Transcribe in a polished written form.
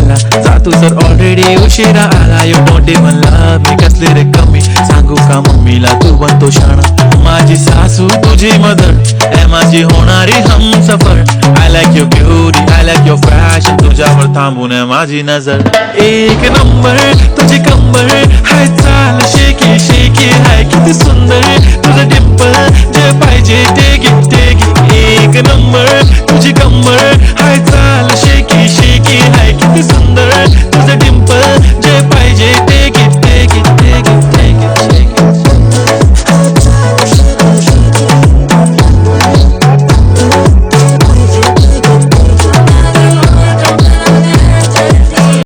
मला जा तू जर ऑलरेडी उशिरा आला. You don't even love me, कसली रे कमी सांगू का मम्मीला तू बनतो शाणा. माझी सासू तुझी मदर ए माझी होणारी Humsafar. I like your beauty, I like your fashion, तुझ्यावर थांबून माझी नजर. एक नंबर तुझी